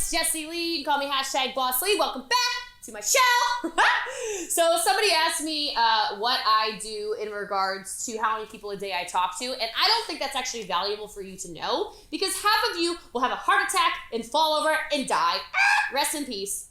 it's Jessie Lee. You can call me #BOSSLEE. Welcome back to my show. So somebody asked me what I do in regards to how many people a day I talk to, and I don't think that's actually valuable for you to know, because half of you will have a heart attack and fall over and die. Rest in peace.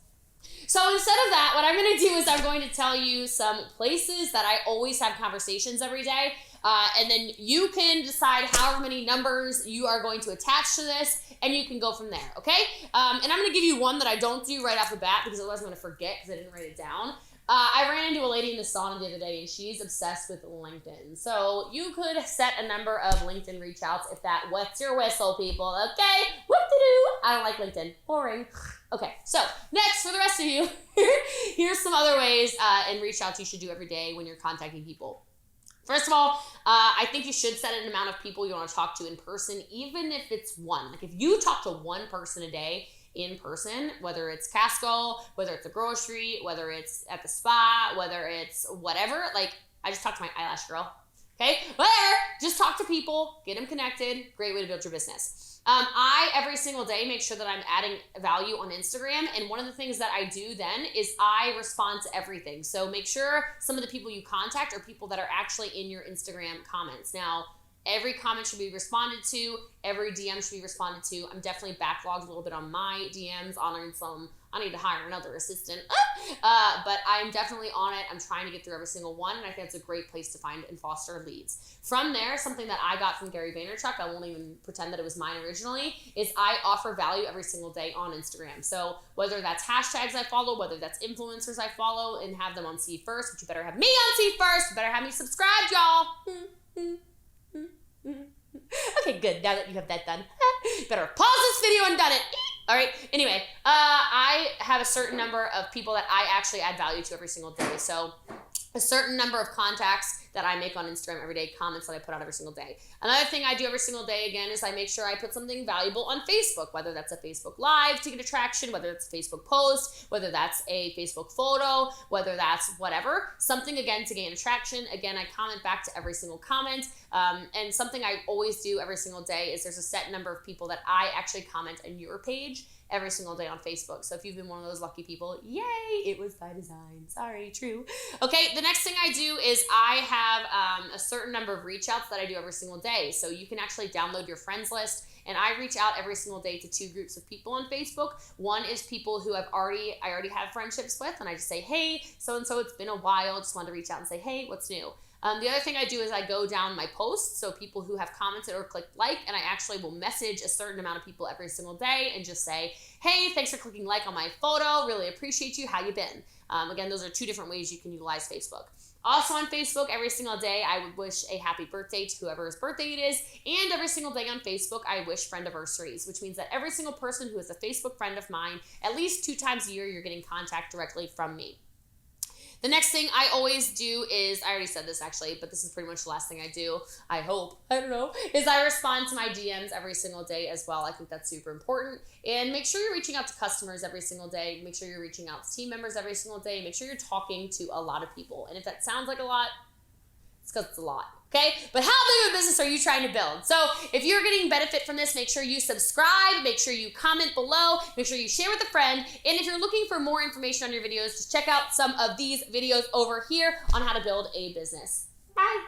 So instead of that, what I'm going to do is I'm going to tell you some places that I always have conversations every day, and then you can decide however many numbers you are going to attach to this, and you can go from there, okay? And I'm going to give you one that I don't do right off the bat, because otherwise I'm going to forget because I didn't write it down. I ran into a lady in the sauna the other day, and she's obsessed with LinkedIn. So you could set a number of LinkedIn reach outs if that wets your whistle, people, okay? Whoop-de-doo. I don't like LinkedIn. Boring. Okay, so next, for the rest of you, here's some other ways and reach outs you should do every day when you're contacting people. First of all, I think you should set an amount of people you want to talk to in person, even if it's one. Like if you talk to one person a day in person, whether it's Casco, whether it's a grocery, whether it's at the spa, whether it's whatever, like I just talked to my eyelash girl, okay? Whatever, just talk to people, get them connected, great way to build your business. I, every single day, make sure that I'm adding value on Instagram, and one of the things that I do then is I respond to everything. So make sure some of the people you contact are people that are actually in your Instagram comments. Now, every comment should be responded to, every DM should be responded to. I'm definitely backlogged a little bit on my DMs, honoring some, I need to hire another assistant, but I'm definitely on it. I'm trying to get through every single one, and I think it's a great place to find and foster leads. From there, something that I got from Gary Vaynerchuk, I won't even pretend that it was mine originally, is I offer value every single day on Instagram. So whether that's hashtags I follow, whether that's influencers I follow and have them on See First, but you better have me on See First, you better have me subscribed, y'all. Okay, good. Now that you have that done, better pause this video and done it. All right. Anyway, I have a certain number of people that I actually add value to every single day. So a certain number of contacts that I make on Instagram every day, comments that I put out every single day. Another thing I do every single day, again, is I make sure I put something valuable on Facebook, whether that's a Facebook Live to get attraction, whether it's a Facebook post, whether that's a Facebook photo, whether that's whatever, something, again, to gain attraction. Again, I comment back to every single comment, and something I always do every single day is there's a set number of people that I actually comment on your page every single day on Facebook. So if you've been one of those lucky people, yay, it was by design. Sorry, true. Okay, the next thing I do is I have a certain number of reach outs that I do every single day. So you can actually download your friends list, and I reach out every single day to two groups of people on Facebook. One is people who I already have friendships with, and I just say, hey, so-and-so, it's been a while, just wanted to reach out and say, hey, what's new? The other thing I do is I go down my posts, so people who have commented or clicked like, and I actually will message a certain amount of people every single day and just say, hey, thanks for clicking like on my photo, really appreciate you, how you been? Again, those are two different ways you can utilize Facebook. Also on Facebook, every single day, I would wish a happy birthday to whoever's birthday it is, and every single day on Facebook, I wish friendiversaries, which means that every single person who is a Facebook friend of mine, at least 2 times a year, you're getting contact directly from me. The next thing I always do is, I already said this actually, but this is pretty much the last thing I do, I hope, I don't know, is I respond to my DMs every single day as well. I think that's super important. And make sure you're reaching out to customers every single day. Make sure you're reaching out to team members every single day. Make sure you're talking to a lot of people. And if that sounds like a lot, it's because it's a lot. Okay, but how big of a business are you trying to build? So if you're getting benefit from this, make sure you subscribe, make sure you comment below, make sure you share with a friend. And if you're looking for more information on your videos, just check out some of these videos over here on how to build a business. Bye.